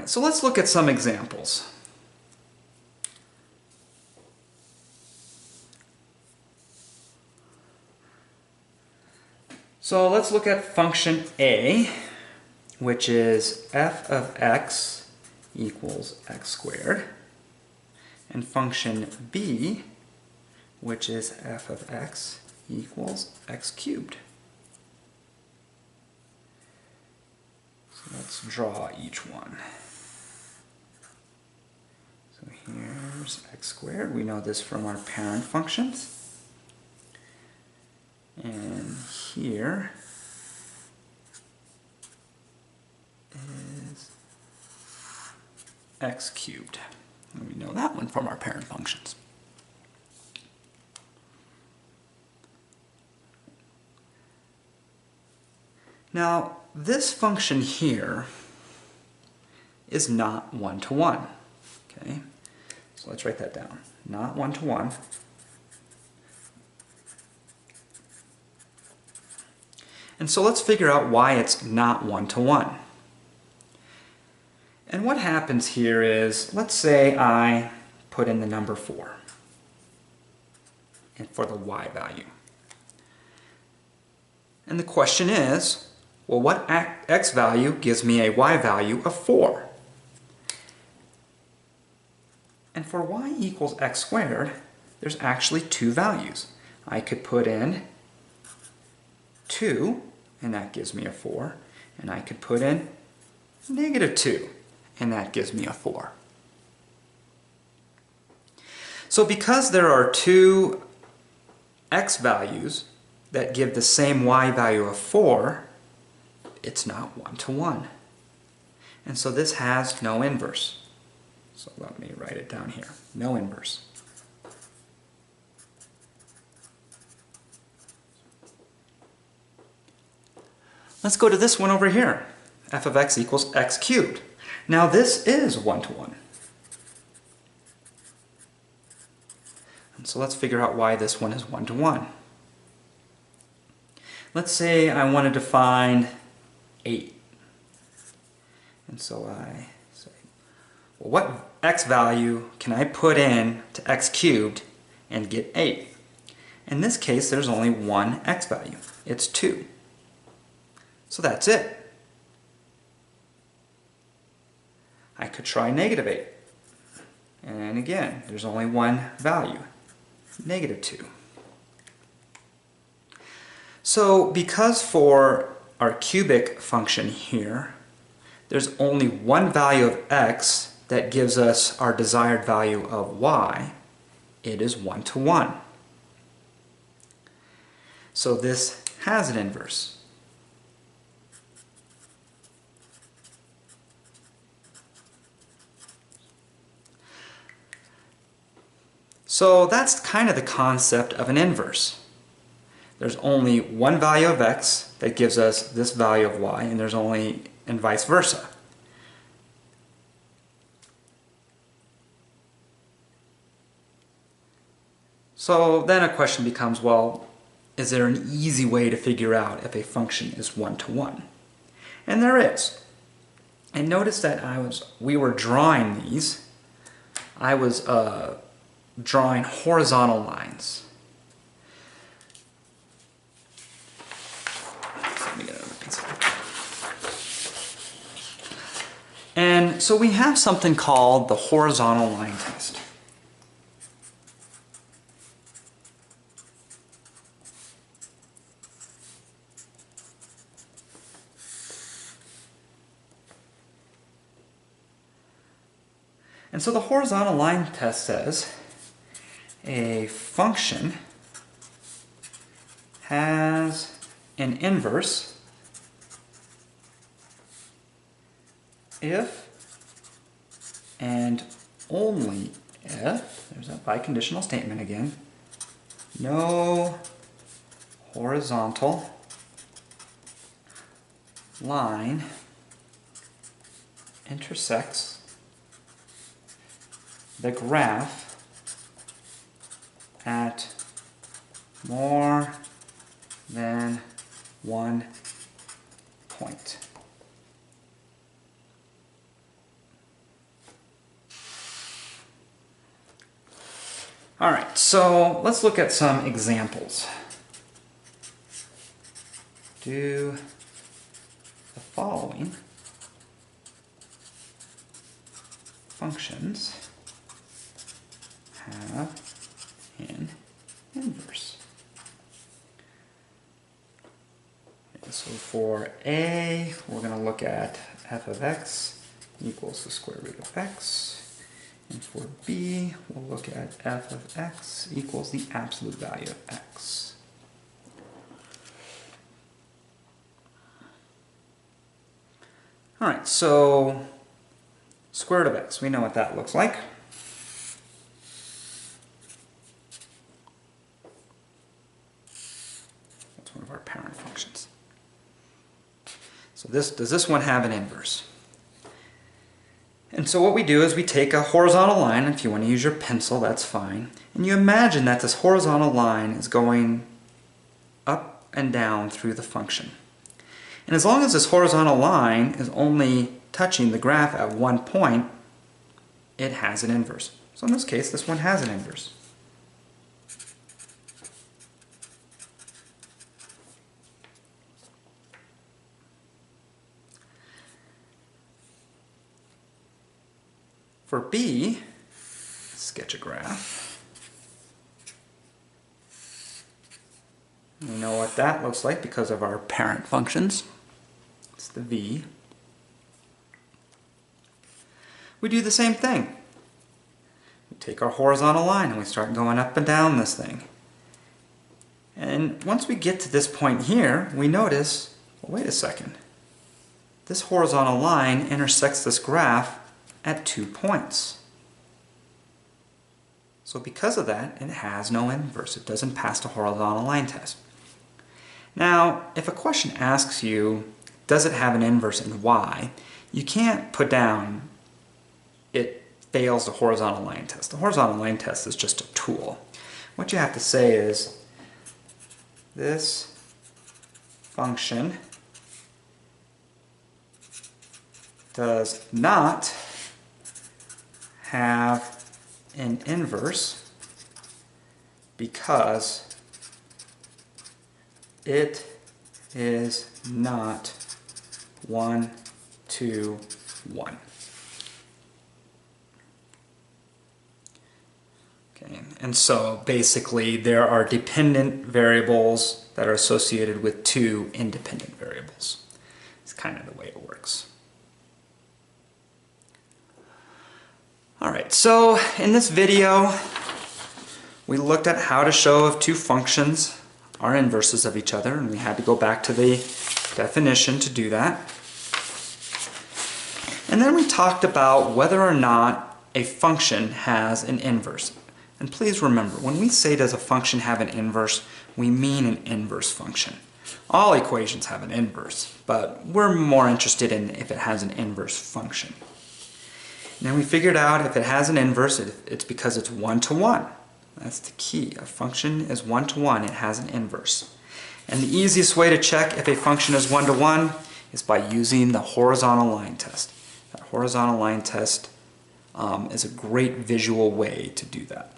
Alright, so let's look at some examples. So let's look at function a, which is f of x equals x squared, and function b, which is f of x equals x cubed. So let's draw each one. So here's x squared. We know this from our parent functions. And here is x cubed. And we know that one from our parent functions. Now, this function here is not one-to-one. Okay? So let's write that down. Not one-to-one. And so let's figure out why it's not one-to-one. And what happens here is, let's say I put in the number 4 and for the y value. And the question is, well, what x value gives me a y value of 4? And for y equals x squared, there's actually two values. I could put in 2, and that gives me a 4. And I could put in -2, and that gives me a 4. So because there are two x values that give the same y value of 4, it's not one-to-one. And so this has no inverse. So let me write it down here. No inverse. Let's go to this one over here. F of x equals x cubed. Now this is one-to-one. And so let's figure out why this one is one-to-one. Let's say I wanted to find 8. And so I say, well, what x value can I put in to x cubed and get 8? In this case, there's only one x value. It's 2. So that's it. I could try -8. And again, there's only one value, -2. So because for our cubic function here, there's only one value of x that gives us our desired value of y, it is one-to-one. So this has an inverse. So that's kind of the concept of an inverse. There's only one value of x that gives us this value of y, and there's only, and vice versa. So then a question becomes, well, is there an easy way to figure out if a function is one-to-one? And there is. And notice that we were drawing these. I was drawing horizontal lines. Let me get another pencil. And so we have something called the horizontal line test. And so the horizontal line test says a function has an inverse if and only if, there's that biconditional statement again, no horizontal line intersects the graph at more than one point. All right, so let's look at some examples. Do the following functions have an inverse? Okay, so for A, we're going to look at f of x equals the square root of x. And for B, we'll look at f of x equals the absolute value of x. All right, so square root of x, we know what that looks like. That's one of our parent functions. So does this one have an inverse? And so what we do is we take a horizontal line, if you want to use your pencil, that's fine, and you imagine that this horizontal line is going up and down through the function. And as long as this horizontal line is only touching the graph at one point, it has an inverse. So in this case, this one has an inverse. For B, sketch a graph. We know what that looks like because of our parent functions. It's the V. We do the same thing. We take our horizontal line and we start going up and down this thing. And once we get to this point here, we notice, well, wait a second. This horizontal line intersects this graph at 2 points. So because of that, it has no inverse. It doesn't pass the horizontal line test. Now, if a question asks you, does it have an inverse and why, you can't put down, it fails the horizontal line test. The horizontal line test is just a tool. What you have to say is, this function does not have an inverse because it is not 1, 2, 1. Okay, and so basically there are dependent variables that are associated with two independent variables. It's kind of the way it works. Alright, so in this video we looked at how to show if two functions are inverses of each other, and we had to go back to the definition to do that. And then we talked about whether or not a function has an inverse. And please remember, when we say does a function have an inverse, we mean an inverse function. All equations have an inverse, but we're more interested in if it has an inverse function. And then we figured out if it has an inverse, it's because it's 1 to 1. That's the key. A function is 1 to 1, it has an inverse. And the easiest way to check if a function is 1 to 1 is by using the horizontal line test. That horizontal line test is a great visual way to do that.